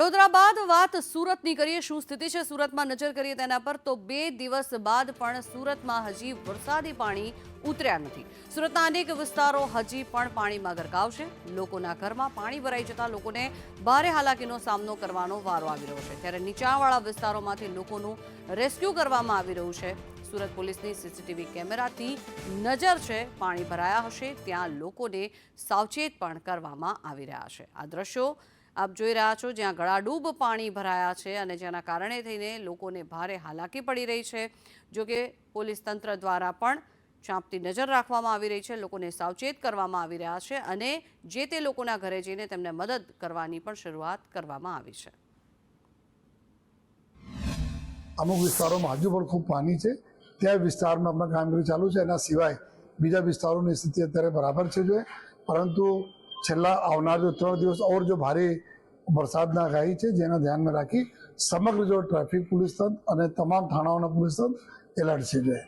વડોદરા બાદ વાત સુરતની કરીએ। શું સ્થિતિ છે સુરતમાં નજર કરીએ તેના પર તો 2 દિવસ બાદ પણ સુરતમાં હજી વરસાદી પાણી ઉતર્યા નથી। સુરતના અનેક વિસ્તારો હજી પણ પાણીમાં ગરકાવ છે। લોકોના ઘરમાં પાણી ભરાઈ જતા લોકોને ભારે હાલાકીનો સામનો કરવાનો વારો આવી રહ્યો છે। ત્યારે નીચાણવાળા વિસ્તારોમાંથી લોકોનું રેસ્ક્યુ કરવામાં આવી રહ્યું છે। સુરત પોલીસની સીસીટીવી કેમેરાથી નજર છે પાણી ભરાયા હશે ત્યાં લોકોને સાવચેત પણ કરવામાં આવી રહ્યા છે। આ દ્રશ્યો આપ જોઈ રહ્યા છો જ્યાં ગળાડૂબ પાણી ભરાયા છે અને જેના કારણે થઈને લોકોને ભારે હાલાકી પડી રહી છે। જો કે પોલીસ તંત્ર દ્વારા પણ ચાંપતી નજર રાખવામાં આવી રહી છે, લોકોને સાવચેત કરવામાં આવી રહ્યા છે અને જે તે લોકોના ઘરે જઈને તેમને મદદ કરવાની પણ શરૂઆત કરવામાં આવી છે। અમુક વિસ્તારોમાં હજુ પણ ખૂબ પાણી છે, ત્યાં વિસ્તારમાં આપણા કામગીરી ચાલુ છે। એના સિવાય બીજા વિસ્તારોની સ્થિતિ અત્યારે બરાબર છે જોઈએ, પરંતુ છેલ્લા આવનાર જો 3 દિવસ ઓર જો ભારે વરસાદના આગાહી છે જેના ધ્યાનમાં રાખી સમગ્ર જો ટ્રાફિક પોલીસ તંત્ર અને તમામ થાણાઓના પોલીસ તંત્ર એલર્ટ છે જોઈએ।